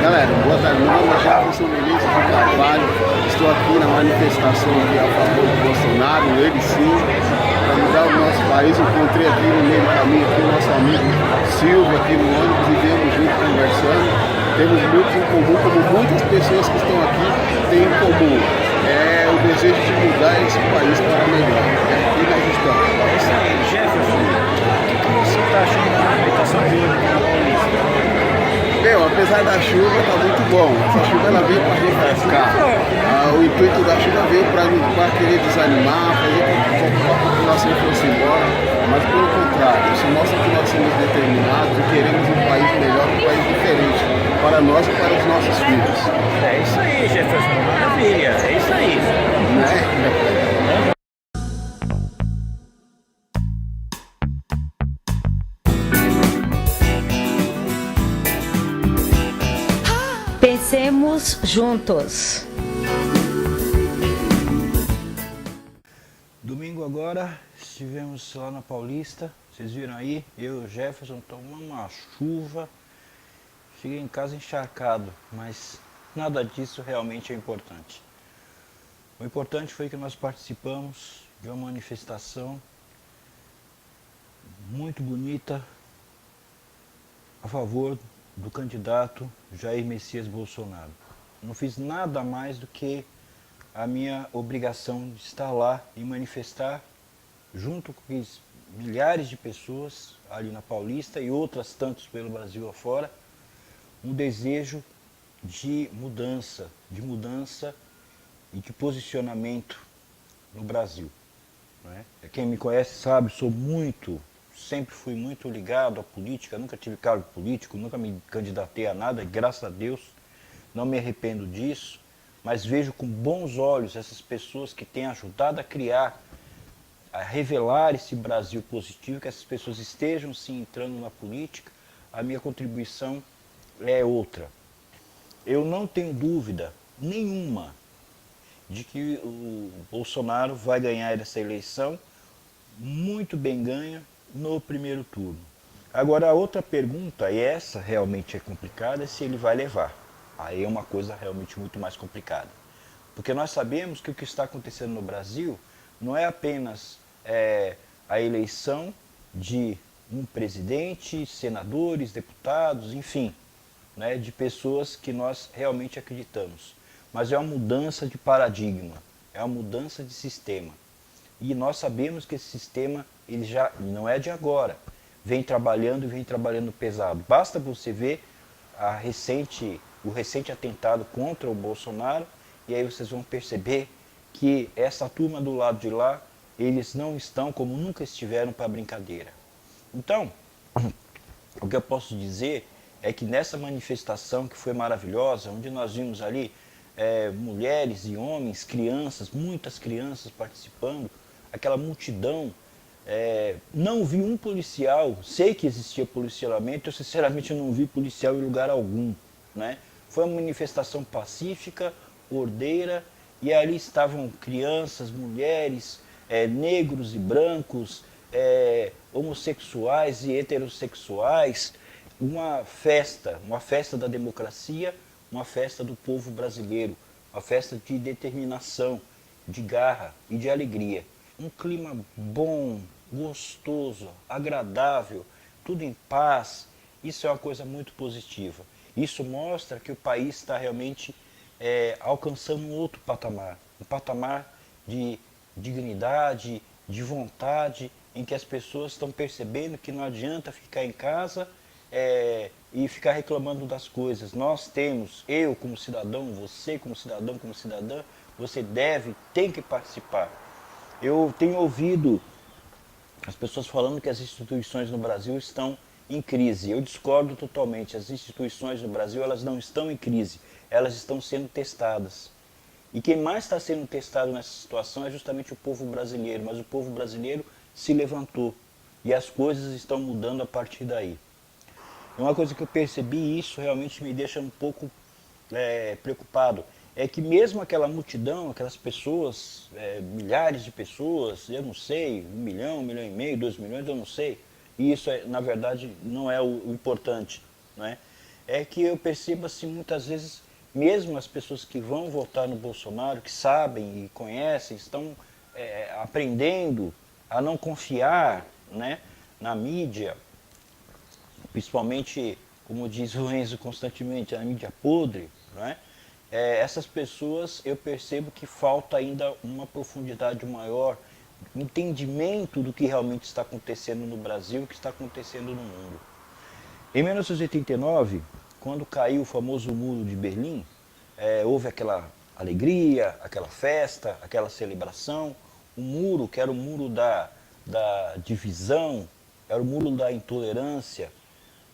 Galera, boa tarde. Meu nome é Jefferson Menezes de Carvalho. Estou aqui na manifestação aqui a favor do Bolsonaro, ele sim, para mudar o nosso país. Encontrei aqui no meio do caminho aqui o nosso amigo Silvio aqui no ônibus e viemos junto conversando. Temos muito em comum, como muitas pessoas que estão aqui têm em comum. É o desejo de mudar esse país para melhor. É aqui nós estamos. É isso aí, Jefferson. O que você está achando da manifestação de hoje aqui na Paulista? Meu, apesar da chuva, tá muito bom. Essa chuva ela veio para refrescar. O intuito da chuva veio para querer desanimar, fazer com que a população fosse embora. Mas pelo contrário, isso mostra que nós somos determinados e queremos um país melhor, um país diferente para nós e para os nossos filhos. É isso aí, Jefferson. Maravilha. É isso aí. Né? Pensemos juntos. Domingo agora, estivemos lá na Paulista, vocês viram aí, eu e o Jefferson tomamos uma chuva, cheguei em casa encharcado, mas nada disso realmente é importante. O importante foi que nós participamos de uma manifestação muito bonita a favor do candidato Jair Messias Bolsonaro. Não fiz nada mais do que a minha obrigação de estar lá e manifestar junto com milhares de pessoas ali na Paulista e outras tantas pelo Brasil afora, um desejo de mudança e de posicionamento no Brasil. Né? Quem me conhece sabe, sempre fui muito ligado à política, nunca tive cargo político, nunca me candidatei a nada, e graças a Deus não me arrependo disso, mas vejo com bons olhos essas pessoas que têm ajudado a criar, a revelar esse Brasil positivo, que essas pessoas estejam sim entrando na política. A minha contribuição é outra. Eu não tenho dúvida nenhuma de que o Bolsonaro vai ganhar essa eleição, muito bem ganha, no primeiro turno. Agora a outra pergunta, e essa realmente é complicada, é se ele vai levar. Aí é uma coisa realmente muito mais complicada. Porque nós sabemos que o que está acontecendo no Brasil não é apenas a eleição de um presidente, senadores, deputados, enfim, né, de pessoas que nós realmente acreditamos. Mas é uma mudança de paradigma, é uma mudança de sistema. E nós sabemos que esse sistema ele já não é de agora, vem trabalhando pesado. Basta você ver o recente atentado contra o Bolsonaro e aí vocês vão perceber que essa turma do lado de lá, eles não estão como nunca estiveram para brincadeira. Então, o que eu posso dizer é que nessa manifestação que foi maravilhosa, onde nós vimos ali mulheres e homens, crianças, muitas crianças participando, aquela multidão, não vi um policial, sei que existia policiamento, eu sinceramente não vi policial em lugar algum. Né? Foi uma manifestação pacífica, ordeira, e ali estavam crianças, mulheres, negros e brancos, homossexuais e heterossexuais, uma festa da democracia, uma festa do povo brasileiro, uma festa de determinação, de garra e de alegria. Um clima bom, gostoso, agradável, tudo em paz, isso é uma coisa muito positiva. Isso mostra que o país está realmente alcançando um outro patamar, um patamar de dignidade, de vontade, em que as pessoas estão percebendo que não adianta ficar em casa e ficar reclamando das coisas. Nós temos, eu como cidadão, você como cidadão, como cidadã, você tem que participar. Eu tenho ouvido as pessoas falando que as instituições no Brasil estão em crise. Eu discordo totalmente. As instituições no Brasil, elas não estão em crise, elas estão sendo testadas. E quem mais está sendo testado nessa situação é justamente o povo brasileiro, mas o povo brasileiro se levantou e as coisas estão mudando a partir daí. Uma coisa que eu percebi, e isso realmente me deixa um pouco preocupado, é que mesmo aquela multidão, aquelas pessoas, milhares de pessoas, eu não sei, 1 milhão, 1,5 milhões, 2 milhões, eu não sei, e isso na verdade não é o importante, né? é que eu percebo assim, muitas vezes, mesmo as pessoas que vão votar no Bolsonaro, que sabem e conhecem, estão aprendendo a não confiar, né, na mídia, principalmente, como diz o Enzo constantemente, a mídia podre, né? Essas pessoas, eu percebo que falta ainda uma profundidade maior, entendimento do que realmente está acontecendo no Brasil e o que está acontecendo no mundo. Em 1989, quando caiu o famoso Muro de Berlim, houve aquela alegria, aquela festa, aquela celebração. O muro, que era o muro da divisão, era o muro da intolerância,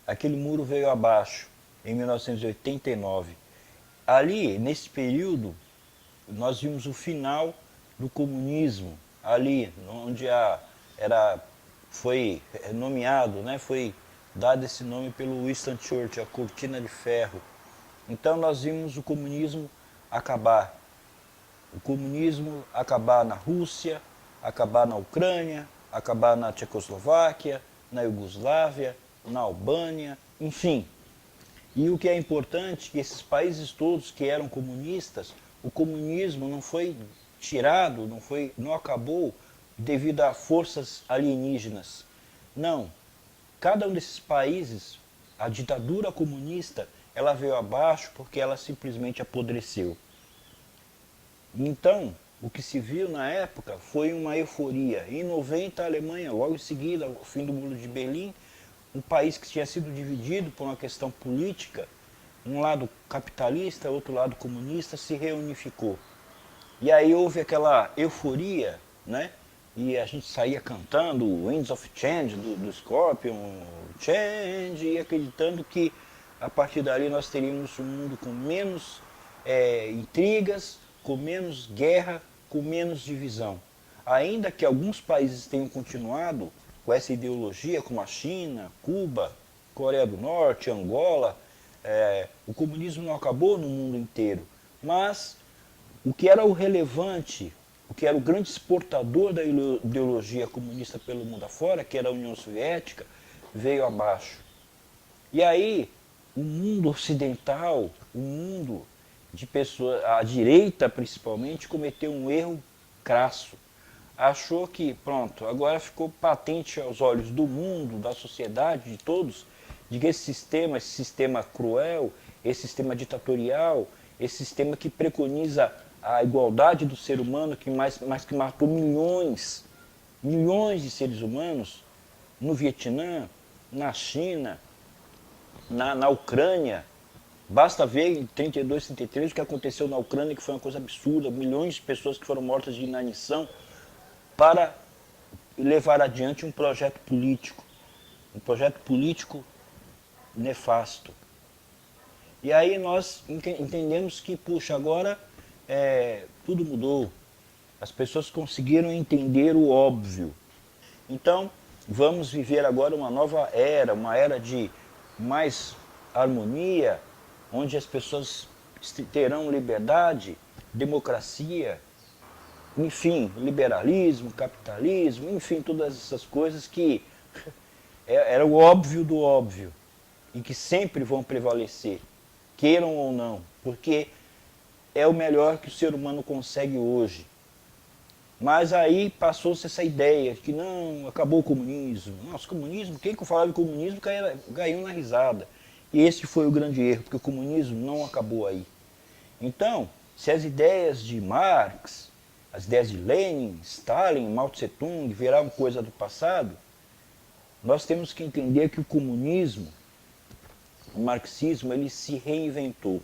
aquele muro veio abaixo em 1989. Ali, nesse período, nós vimos o final do comunismo, ali onde foi nomeado, né, foi dado esse nome pelo Winston Churchill, a cortina de ferro. Então nós vimos o comunismo acabar. O comunismo acabar na Rússia, acabar na Ucrânia, acabar na Tchecoslováquia, na Iugoslávia, na Albânia, enfim. E o que é importante, que esses países todos que eram comunistas, o comunismo não foi tirado, não acabou devido a forças alienígenas. Não. Cada um desses países, a ditadura comunista, ela veio abaixo porque ela simplesmente apodreceu. Então, o que se viu na época foi uma euforia. Em 90, a Alemanha, logo em seguida, o fim do Muro de Berlim, um país que tinha sido dividido por uma questão política, um lado capitalista, outro lado comunista, se reunificou. E aí houve aquela euforia, né? E a gente saía cantando Winds of Change, do Scorpion, Change, e acreditando que a partir dali nós teríamos um mundo com menos intrigas, com menos guerra, com menos divisão. Ainda que alguns países tenham continuado com essa ideologia, como a China, Cuba, Coreia do Norte, Angola, o comunismo não acabou no mundo inteiro, mas o que era o relevante, o que era o grande exportador da ideologia comunista pelo mundo afora, que era a União Soviética, veio abaixo. E aí, o mundo ocidental, o mundo de pessoas, a direita principalmente, cometeu um erro crasso. Achou que, pronto, agora ficou patente aos olhos do mundo, da sociedade, de todos, de que esse sistema cruel, esse sistema ditatorial, esse sistema que preconiza a igualdade do ser humano, mas que matou milhões de seres humanos no Vietnã, na China, na Ucrânia. Basta ver em 32, 33 o que aconteceu na Ucrânia, que foi uma coisa absurda, milhões de pessoas que foram mortas de inanição para levar adiante um projeto político nefasto. E aí nós entendemos que, puxa, agora tudo mudou. As pessoas conseguiram entender o óbvio. Então, vamos viver agora uma nova era, uma era de mais harmonia, onde as pessoas terão liberdade, democracia, enfim, liberalismo, capitalismo, enfim, todas essas coisas que era o óbvio do óbvio e que sempre vão prevalecer, queiram ou não, porque é o melhor que o ser humano consegue hoje. Mas aí passou-se essa ideia de que não, acabou o comunismo. Nossa, comunismo, quem que falava de comunismo caiu na risada. E esse foi o grande erro, porque o comunismo não acabou aí. Então, se as ideias de Marx, as ideias de Lenin, Stalin, Mao Tse-tung viraram coisa do passado, nós temos que entender que o comunismo, o marxismo, ele se reinventou.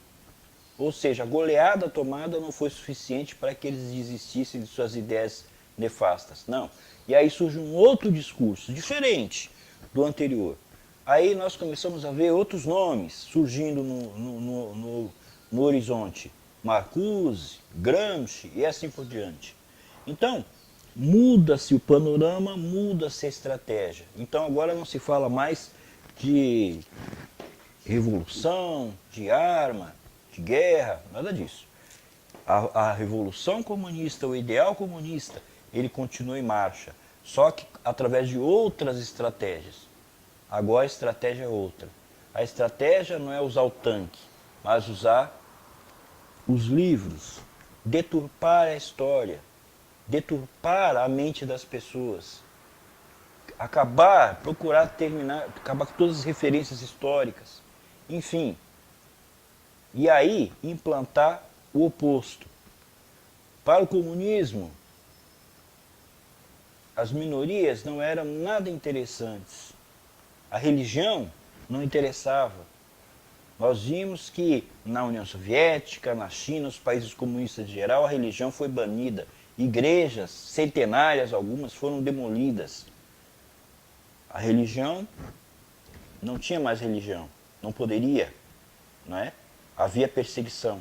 Ou seja, a goleada tomada não foi suficiente para que eles desistissem de suas ideias nefastas. Não. E aí surge um outro discurso, diferente do anterior. Aí nós começamos a ver outros nomes surgindo no horizonte. Marcuse, Gramsci e assim por diante. Então, muda-se o panorama, muda-se a estratégia. Então agora não se fala mais de revolução, de arma, de guerra, nada disso. A revolução comunista, o ideal comunista, ele continua em marcha, só que através de outras estratégias. Agora a estratégia é outra. A estratégia não é usar o tanque, mas usar os livros, deturpar a história, deturpar a mente das pessoas, procurar terminar, acabar com todas as referências históricas, enfim. E aí implantar o oposto. Para o comunismo, as minorias não eram nada interessantes. A religião não interessava. Nós vimos que na União Soviética, na China, nos países comunistas em geral, a religião foi banida. Igrejas centenárias, algumas, foram demolidas. A religião, não tinha mais religião, não poderia, não é? Havia perseguição.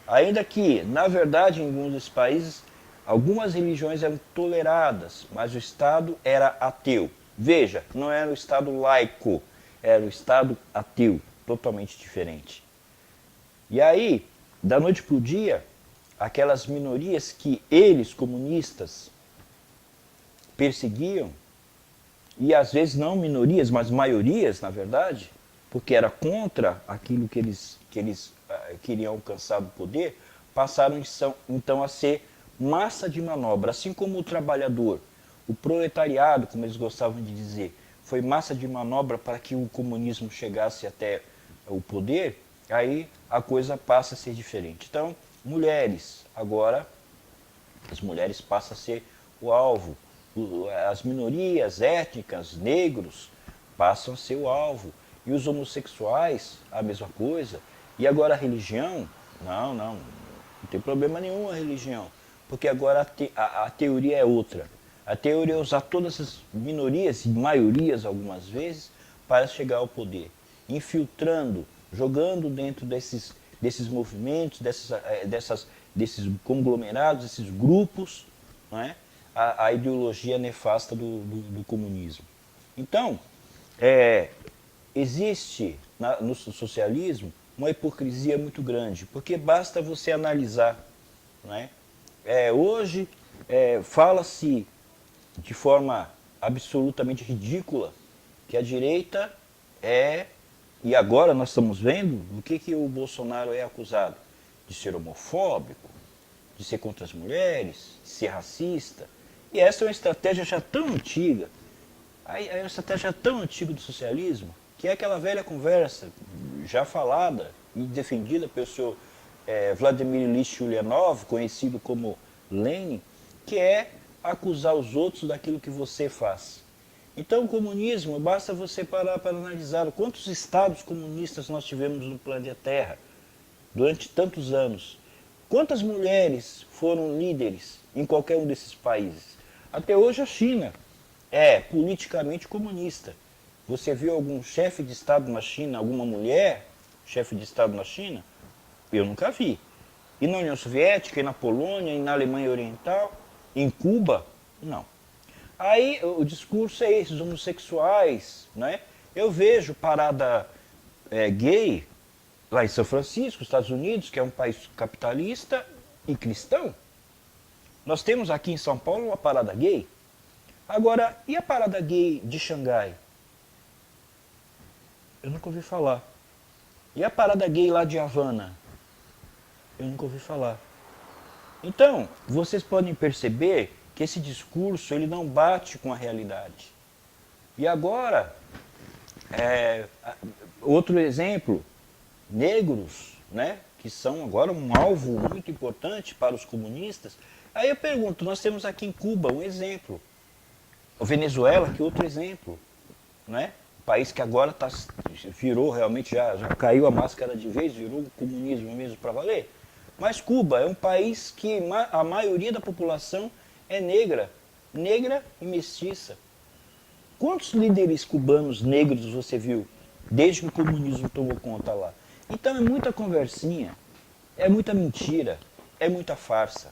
Ainda que, na verdade, em alguns dos países, algumas religiões eram toleradas, mas o Estado era ateu. Veja, não era o Estado laico, era o Estado ateu, totalmente diferente. E aí, da noite para o dia, aquelas minorias que eles, comunistas, perseguiam, e às vezes não minorias, mas maiorias, na verdade, porque era contra aquilo que eles queriam alcançar do poder, passaram então a ser massa de manobra, assim como o trabalhador, o proletariado, como eles gostavam de dizer, foi massa de manobra para que o comunismo chegasse até o poder, aí a coisa passa a ser diferente. Então, mulheres, agora as mulheres passam a ser o alvo, as minorias étnicas, negros, passam a ser o alvo, e os homossexuais, a mesma coisa, e agora a religião, não tem problema nenhum a religião, porque agora a teoria é outra. A teoria é usar todas essas minorias, e maiorias algumas vezes, para chegar ao poder, infiltrando, jogando dentro desses movimentos, desses conglomerados, desses grupos, não é? A ideologia nefasta do comunismo. Então, existe no socialismo uma hipocrisia muito grande, porque basta você analisar. Não é? Hoje fala-se de forma absolutamente ridícula que a direita e agora nós estamos vendo do que o Bolsonaro é acusado, de ser homofóbico, de ser contra as mulheres, de ser racista. E essa é uma estratégia já tão antiga, é uma estratégia tão antiga do socialismo, que é aquela velha conversa, já falada e defendida pelo senhor Vladimir Ilyich Ulyanov, conhecido como Lenin, que é acusar os outros daquilo que você faz. Então o comunismo, basta você parar para analisar quantos estados comunistas nós tivemos no planeta Terra durante tantos anos. Quantas mulheres foram líderes em qualquer um desses países? Até hoje a China é politicamente comunista. Você viu algum chefe de Estado na China, alguma mulher chefe de Estado na China? Eu nunca vi. E na União Soviética, e na Polônia, e na Alemanha Oriental, em Cuba? Não. Aí o discurso é esse, os homossexuais, né? Eu vejo parada gay lá em São Francisco, Estados Unidos, que é um país capitalista e cristão. Nós temos aqui em São Paulo uma parada gay. Agora, e a parada gay de Xangai? Eu nunca ouvi falar. E a parada gay lá de Havana? Eu nunca ouvi falar. Então, vocês podem perceber que esse discurso ele não bate com a realidade. E agora, outro exemplo, negros, né, que são agora um alvo muito importante para os comunistas. Aí eu pergunto, nós temos aqui em Cuba um exemplo, a Venezuela, que é outro exemplo, né? Um país que agora virou realmente, já caiu a máscara de vez, virou o comunismo mesmo para valer. Mas Cuba é um país que a maioria da população é negra e mestiça. Quantos líderes cubanos negros você viu desde que o comunismo tomou conta lá? Então é muita conversinha, é muita mentira, é muita farsa.